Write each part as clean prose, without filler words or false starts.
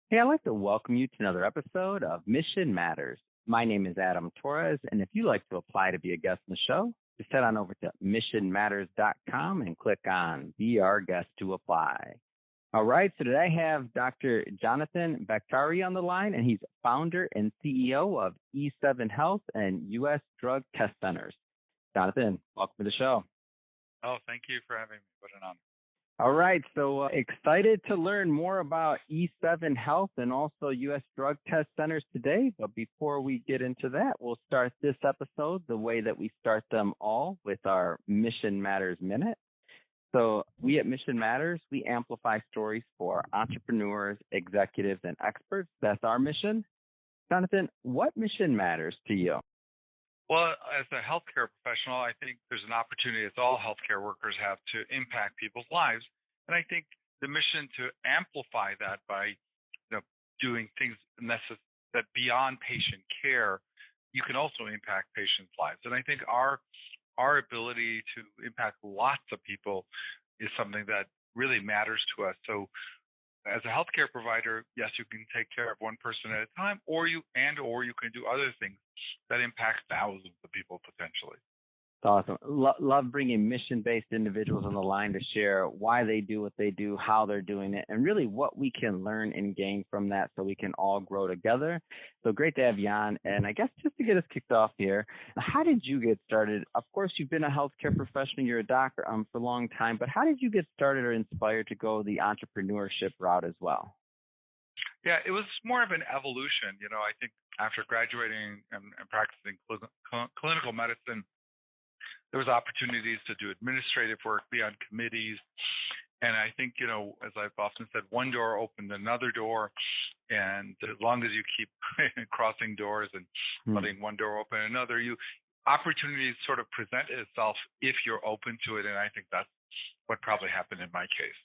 Hey, I'd like to welcome you to another episode of Mission Matters. My name is Adam Torres, and if you'd like to apply to be a guest on the show, just head on over to missionmatters.com and click on Be Our Guest to apply. All right, so today I have Dr. Jonathan Baktari on the line, and he's founder and CEO of E7 Health and US Drug Test Centers. Jonathan, welcome to the show. Oh, thank you for having me. What an honor. All right, so excited to learn more about E7 Health and also U.S. Drug Test Centers today. But before we get into that, we'll start this episode the way that we start them all with our Mission Matters Minute. So we at Mission Matters, we amplify stories for entrepreneurs, executives, and experts. That's our mission. Jonathan, what mission matters to you? Well, as a healthcare professional, I think there's an opportunity, as all healthcare workers have, to impact people's lives. And I think the mission to amplify that by, doing things that beyond patient care, you can also impact patients' lives. And I think our ability to impact lots of people is something that really matters to us. So as a healthcare provider, yes, you can take care of one person at a time, or you can do other things that impact thousands of people potentially. It's awesome. Love bringing mission-based individuals on the line to share why they do what they do, how they're doing it, and really what we can learn and gain from that so we can all grow together. So great to have you on. And I guess just to get us kicked off here, how did you get started? Of course, you've been a healthcare professional, you're a doctor for a long time, but how did you get started or inspired to go the entrepreneurship route as well? Yeah, it was more of an evolution. I think after graduating and practicing clinical medicine, there was opportunities to do administrative work, be on committees. And I think, as I've often said, one door opened another door. And as long as you keep crossing doors and letting one door open another, opportunities sort of present itself if you're open to it. And I think that's what probably happened in my case.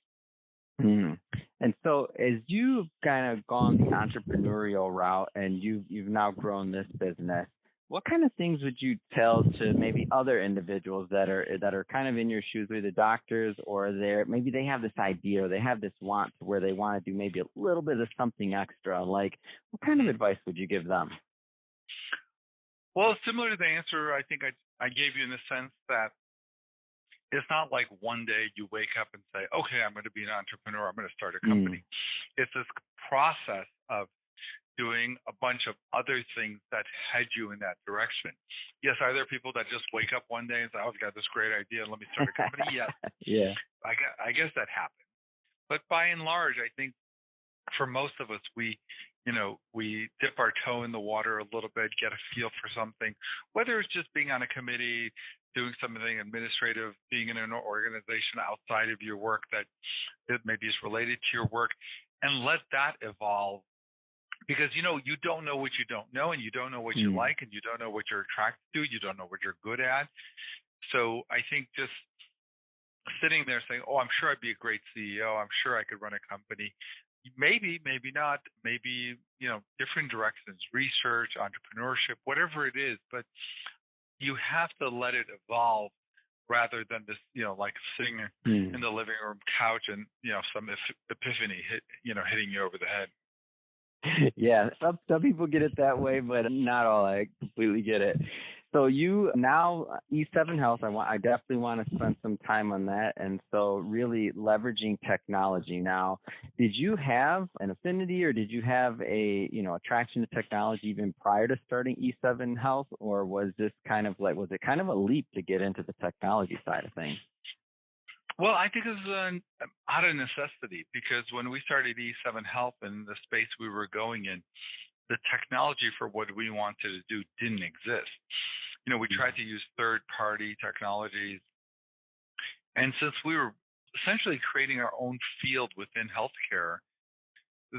And so as you've kind of gone the entrepreneurial route and you've now grown this business, what kind of things would you tell to maybe other individuals that are kind of in your shoes, either doctors or maybe they have this idea or they have this want where they want to do maybe a little bit of something extra? Like, what kind of advice would you give them? Well, similar to the answer I think I gave you in the sense that it's not like one day you wake up and say, okay, I'm going to be an entrepreneur. I'm going to start a company. It's this process of doing a bunch of other things that head you in that direction. Yes, are there people that just wake up one day and say, oh, I've got this great idea, let me start a company? Yes. Yeah. I guess that happens. But by and large, I think for most of us, we dip our toe in the water a little bit, get a feel for something, whether it's just being on a committee, doing something administrative, being in an organization outside of your work that maybe is related to your work, and let that evolve. Because, you don't know what you don't know, and you don't know what you like, and you don't know what you're attracted to, you don't know what you're good at. So I think just sitting there saying, oh, I'm sure I'd be a great CEO, I'm sure I could run a company. Maybe, maybe not, maybe, different directions, research, entrepreneurship, whatever it is, but you have to let it evolve rather than this, like sitting in the living room couch and, some epiphany hitting you over the head. Yeah, some people get it that way, but not all. I completely get it. So you now E7 Health, I definitely want to spend some time on that. And so really leveraging technology. Now, did you have an affinity or did you have a attraction to technology even prior to starting E7 Health, or was it kind of a leap to get into the technology side of things? Well, I think it was out of necessity, because when we started E7 Health and the space we were going in, the technology for what we wanted to do didn't exist. We tried to use third-party technologies. And since we were essentially creating our own field within healthcare,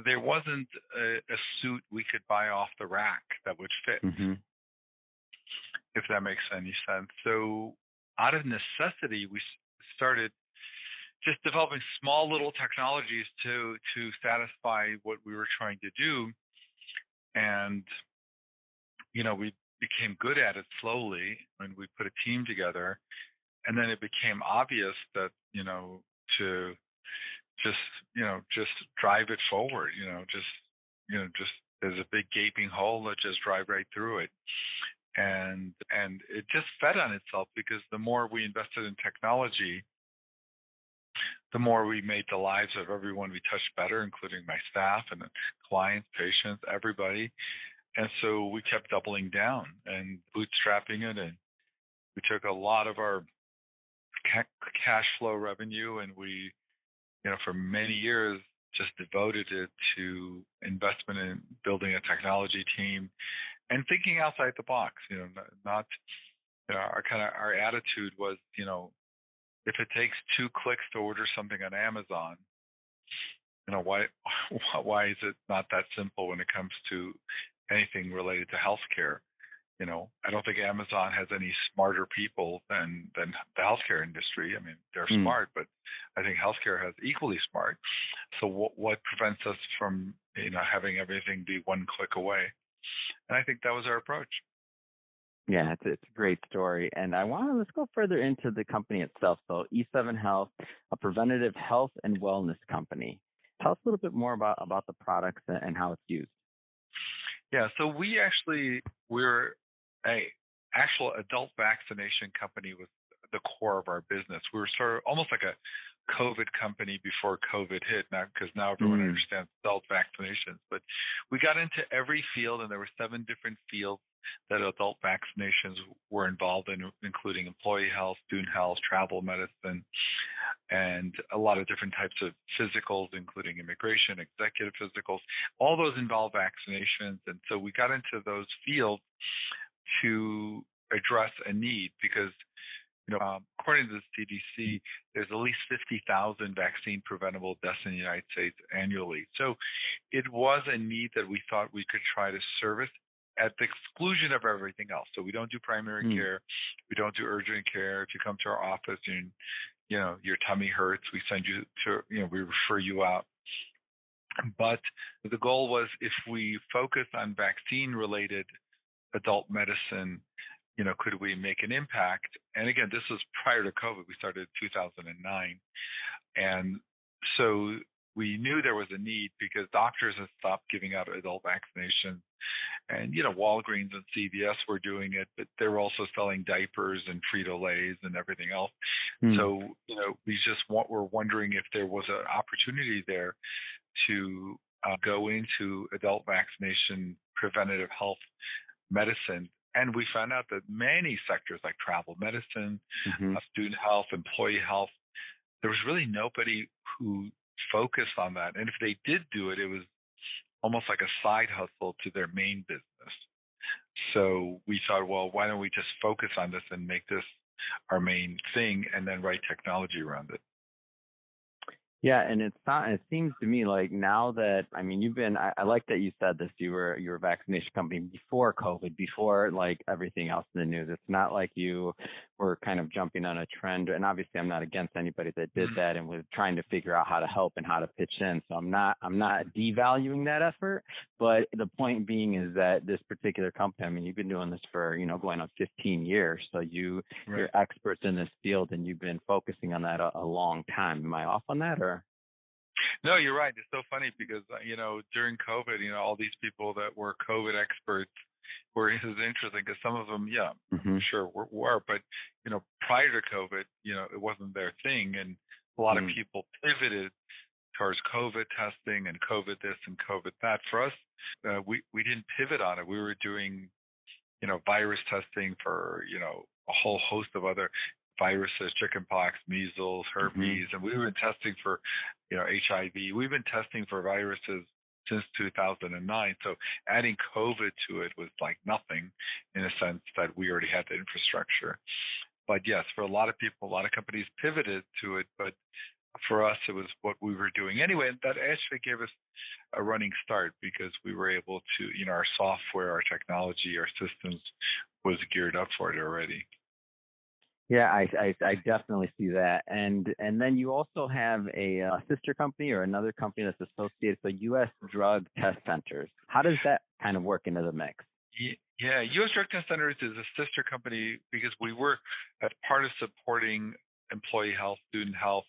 there wasn't a suit we could buy off the rack that would fit, if that makes any sense. So out of necessity, we started just developing small little technologies to satisfy what we were trying to do. And, we became good at it slowly when we put a team together. And then it became obvious that, to just drive it forward, just just there's a big gaping hole that just drive right through it. And it just fed on itself because the more we invested in technology, the more we made the lives of everyone we touched better, including my staff and the clients, patients, everybody. And so we kept doubling down and bootstrapping it. And we took a lot of our cash flow revenue and we, for many years, just devoted it to investment in building a technology team and thinking outside the box. Not our attitude was, if it takes 2 clicks to order something on Amazon, why is it not that simple when it comes to anything related to healthcare? I don't think Amazon has any smarter people than the healthcare industry. I mean, they're smart, but I think healthcare has equally smart. So what prevents us from, having everything be 1 click away? And I think that was our approach. Yeah, it's a great story. And let's go further into the company itself. So E7 Health, a preventative health and wellness company. Tell us a little bit more about the products and how it's used. Yeah, so we're a actual adult vaccination company with the core of our business. We were sort of almost like a COVID company before COVID hit, because now everyone understands adult vaccinations. But we got into every field, and there were 7 different fields that adult vaccinations were involved in, including employee health, student health, travel medicine, and a lot of different types of physicals, including immigration, executive physicals. All those involve vaccinations. And so we got into those fields to address a need because, according to the CDC, there's at least 50,000 vaccine preventable deaths in the United States annually. So it was a need that we thought we could try to service at the exclusion of everything else. So we don't do primary care. We don't do urgent care. If you come to our office and, your tummy hurts, we send you to, we refer you out. But the goal was if we focus on vaccine-related adult medicine, could we make an impact? And again, this was prior to COVID. We started in 2009. And so we knew there was a need because doctors had stopped giving out adult vaccinations. And, Walgreens and CVS were doing it, but they were also selling diapers and Frito-Lays and everything else. So, we just were wondering if there was an opportunity there to go into adult vaccination, preventative health medicine. And we found out that many sectors like travel medicine, student health, employee health, there was really nobody who focused on that. And if they did do it, it was almost like a side hustle to their main business. So we thought, well, why don't we just focus on this and make this our main thing and then write technology around it? Yeah, and it seems to me like now that, you've been, I like that you said this, you were a vaccination company before COVID, before like everything else in the news. It's not like you were kind of jumping on a trend. And obviously I'm not against anybody that did that and was trying to figure out how to help and how to pitch in. So I'm not devaluing that effort. But the point being is that this particular company, you've been doing this for, going on 15 years. So you're experts in this field and you've been focusing on that a long time. Am I off on that or? No, you're right. It's so funny because, during COVID, all these people that were COVID experts it was interesting because some of them, sure were, but, prior to COVID, it wasn't their thing. And a lot of people pivoted towards COVID testing and COVID this and COVID that. For us, we didn't pivot on it. We were doing, virus testing for, a whole host of other viruses, chickenpox, measles, herpes, and we've been testing for, HIV. We've been testing for viruses since 2009. So adding COVID to it was like nothing in a sense that we already had the infrastructure. But yes, for a lot of people, a lot of companies pivoted to it. But for us, it was what we were doing anyway. And that actually gave us a running start because we were able to, our software, our technology, our systems was geared up for it already. Yeah, I definitely see that. And then you also have a sister company or another company that's associated with U.S. Drug Test Centers. How does that kind of work into the mix? Yeah, U.S. Drug Test Centers is a sister company because we were as part of supporting employee health, student health,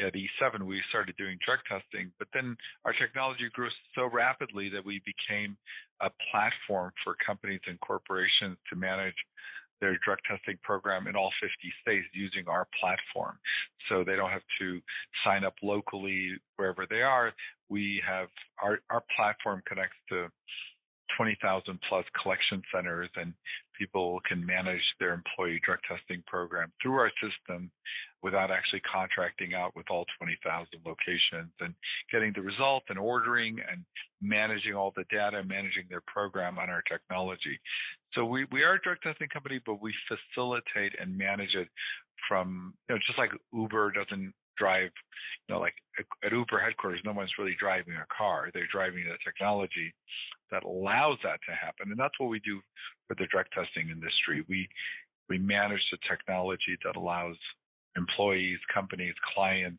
at E7, we started doing drug testing, but then our technology grew so rapidly that we became a platform for companies and corporations to manage their drug testing program in all 50 states using our platform. So they don't have to sign up locally wherever they are. We have our platform connects to 20,000 plus collection centers, and people can manage their employee drug testing program through our system without actually contracting out with all 20,000 locations and getting the result and ordering and managing all the data, managing their program on our technology. So we are a drug testing company, but we facilitate and manage it from, just like Uber doesn't drive, like at Uber headquarters, no one's really driving a car. They're driving the technology that allows that to happen. And that's what we do for the drug testing industry. We manage the technology that allows employees, companies, clients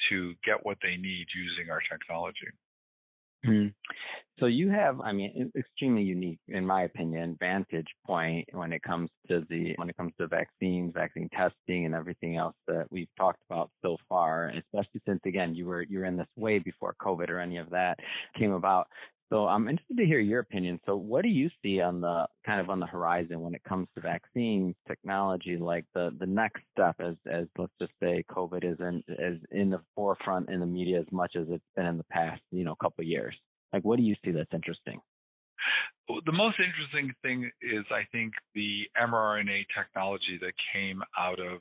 to get what they need using our technology. So you have, extremely unique, in my opinion, vantage point when it comes to vaccines, vaccine testing, and everything else that we've talked about so far. Especially since, again, you're in this way before COVID or any of that came about. So I'm interested to hear your opinion. So what do you see on the horizon when it comes to vaccine technology, like the next step as let's just say COVID isn't as in the forefront in the media as much as it's been in the past, couple of years? Like, what do you see that's interesting? The most interesting thing is, I think, the mRNA technology that came out of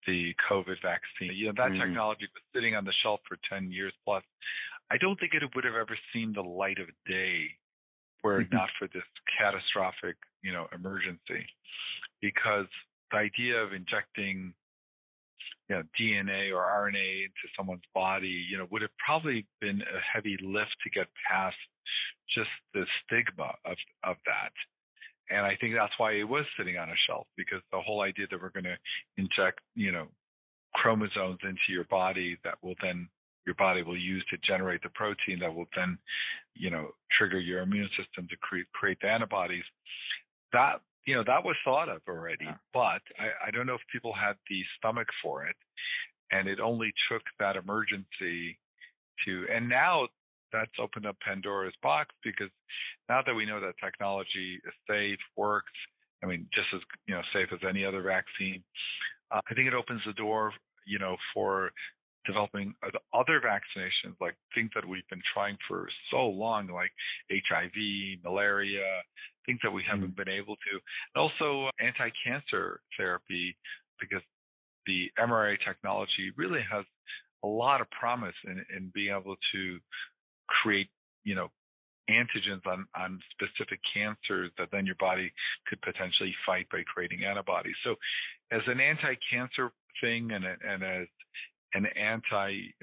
the COVID vaccine. That technology was sitting on the shelf for 10 years plus. I don't think it would have ever seen the light of day were it not for this catastrophic, emergency. Because the idea of injecting, DNA or RNA into someone's body, would have probably been a heavy lift to get past just the stigma of that. And I think that's why it was sitting on a shelf, because the whole idea that we're going to inject, chromosomes into your body that will then your body will use to generate the protein that will then, trigger your immune system to create the antibodies. That was thought of already, but I don't know if people had the stomach for it. And it only took that emergency and now that's opened up Pandora's box, because now that we know that technology is safe, works, just as, safe as any other vaccine, I think it opens the door, for developing other vaccinations, like things that we've been trying for so long, like HIV, malaria, things that we haven't been able to. And also anti-cancer therapy, because the mRNA technology really has a lot of promise in being able to create, antigens on specific cancers that then your body could potentially fight by creating antibodies. So as an anti-cancer thing and as an anti,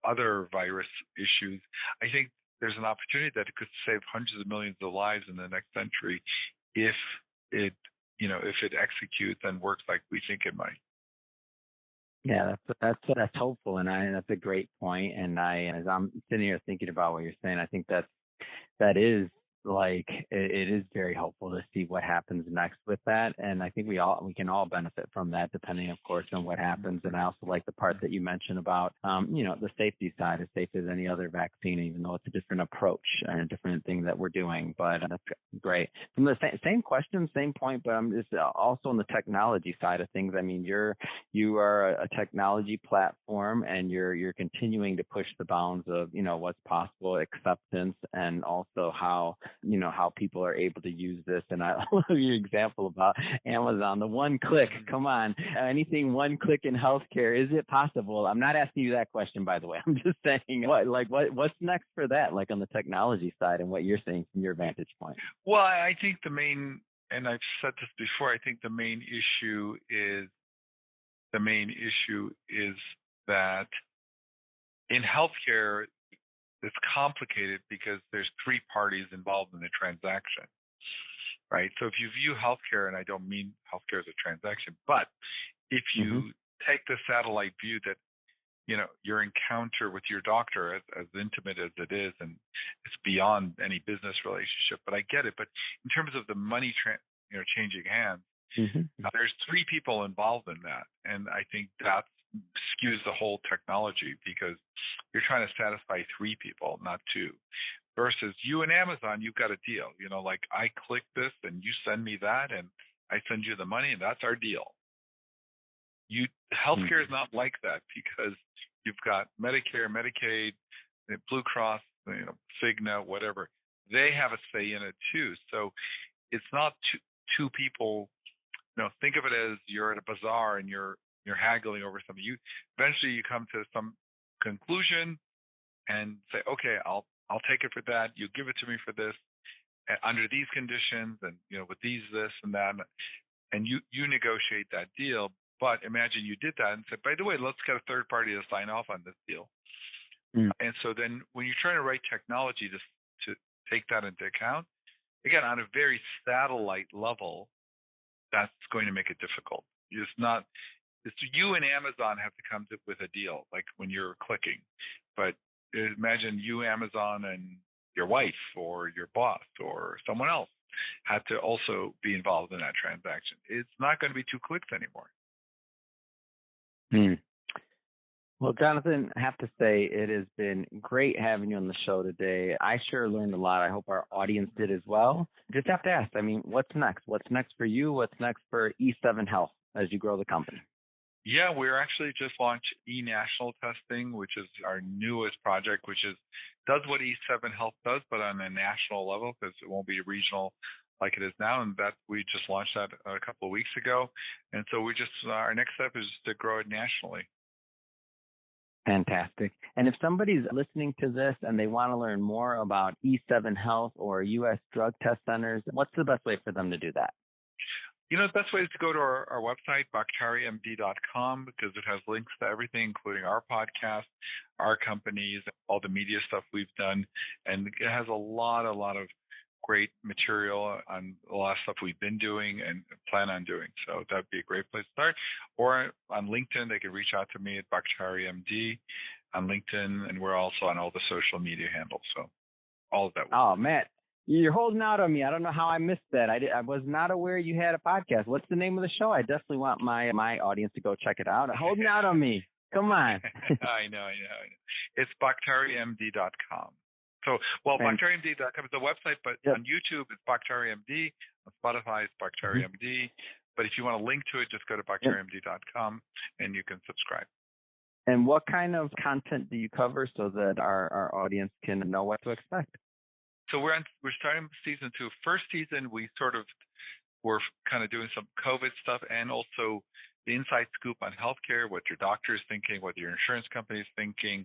other virus issues, I think there's an opportunity that it could save hundreds of millions of lives in the next century if it executes and works like we think it might. Yeah, that's hopeful, and that's a great point. And as I'm sitting here thinking about what you're saying, I think that is like it is very hopeful to see what happens next with that. And I think we can all benefit from that, depending, of course, on what happens. And I also like the part that you mentioned about the safety side, as safe as any other vaccine, even though it's a different approach and a different thing that we're doing. But that's great. From the same question, same point, but I'm just also on the technology side of things. You are a technology platform, and you're continuing to push the bounds of what's possible, acceptance, and also how people are able to use this. And I love your example about Amazon, the one click. Come on, anything one click in healthcare, is it possible? I'm not asking you that question, by the way. I'm just saying, what's next for that, like on the technology side, and what you're seeing from your vantage point? Well, I think and I've said this before, I think the main issue is that in healthcare, it's complicated because there's three parties involved in the transaction, right? So if you view healthcare, and I don't mean healthcare as a transaction, but if you take the satellite view that, your encounter with your doctor, as intimate as it is, and it's beyond any business relationship, but I get it. But in terms of the money, changing hands, there's three people involved in that. And I think that's skews the whole technology because you're trying to satisfy 3 people, not 2. Versus you and Amazon, you've got a deal. Like I click this and you send me that and I send you the money and that's our deal. Healthcare is not like that because you've got Medicare, Medicaid, Blue Cross, Cigna, whatever. They have a say in it too. So it's not two people. Think of it as you're at a bazaar and you're haggling over something. Eventually you come to some conclusion and say, okay, I'll take it for that. You give it to me for this under these conditions and with these, this and that, and you negotiate that deal. But imagine you did that and said, by the way, let's get a third party to sign off on this deal. And so then when you're trying to write technology to take that into account, again, on a very satellite level, that's going to make it difficult. It's you and Amazon have to come with a deal, like when you're clicking. But imagine you, Amazon, and your wife or your boss or someone else had to also be involved in that transaction. It's not going to be 2 clicks anymore. Well, Jonathan, I have to say it has been great having you on the show today. I sure learned a lot. I hope our audience did as well. Just have to ask, what's next? What's next for you? What's next for E7 Health as you grow the company? Yeah, we're actually just launched eNational testing, which is our newest project, which does what E7 Health does, but on a national level because it won't be regional like it is now. And that we just launched that a couple of weeks ago. And so our next step is to grow it nationally. Fantastic. And if somebody's listening to this and they want to learn more about E7 Health or U.S. drug test centers, what's the best way for them to do that? The best way is to go to our website, baktarimd.com, because it has links to everything, including our podcast, our companies, all the media stuff we've done. And it has a lot of great material on a lot of stuff we've been doing and plan on doing. So that'd be a great place to start. Or on LinkedIn, they can reach out to me at BaktariMD on LinkedIn, and we're also on all the social media handles. So all of that. Oh, man, you're holding out on me. I don't know how I missed that. I was not aware you had a podcast. What's the name of the show? I definitely want my audience to go check it out. Holding out on me. Come on. I know. It's BaktariMD.com. So, BaktariMD.com is the website, but on YouTube, it's BaktariMD. On Spotify, it's BaktariMD. But if you want to link to it, just go to BaktariMD.com and you can subscribe. And what kind of content do you cover so that our audience can know what to expect? So we're starting season 2. First season, we're kind of doing some COVID stuff and also the inside scoop on healthcare, what your doctor is thinking, what your insurance company is thinking.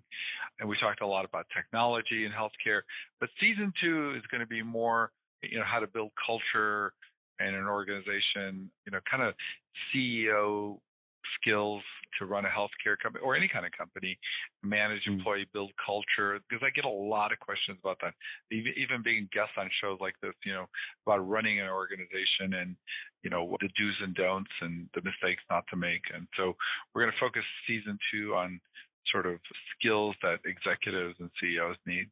And we talked a lot about technology in healthcare. But season 2 is going to be more, how to build culture in an organization, kind of CEO skills to run a healthcare company or any kind of company, manage employee, build culture, because I get a lot of questions about that. Even being guests on shows like this, about running an organization and, the do's and don'ts and the mistakes not to make. And so we're going to focus season 2 on sort of skills that executives and CEOs need.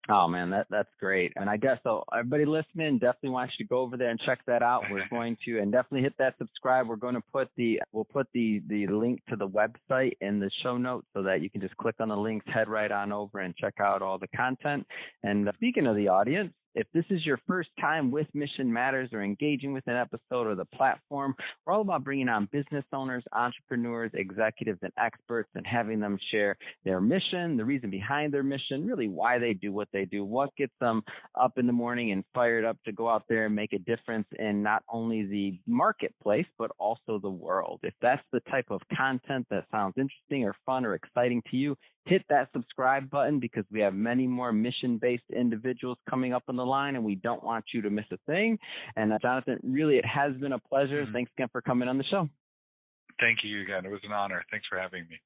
Oh, man, that's great. And I guess so everybody listening definitely wants you to go over there and check that out. We're going to, and definitely hit that subscribe. We're going to put we'll put the link to the website in the show notes so that you can just click on the links, head right on over and check out all the content. And speaking of the audience, if this is your first time with Mission Matters or engaging with an episode or the platform, we're all about bringing on business owners, entrepreneurs, executives, and experts and having them share their mission, the reason behind their mission, really why they do what they do, what gets them up in the morning and fired up to go out there and make a difference in not only the marketplace, but also the world. If that's the type of content that sounds interesting or fun or exciting to you, hit that subscribe button because we have many more mission-based individuals coming up on the line and we don't want you to miss a thing. And Jonathan, really, it has been a pleasure. Thanks again for coming on the show. Thank you again. It was an honor. Thanks for having me.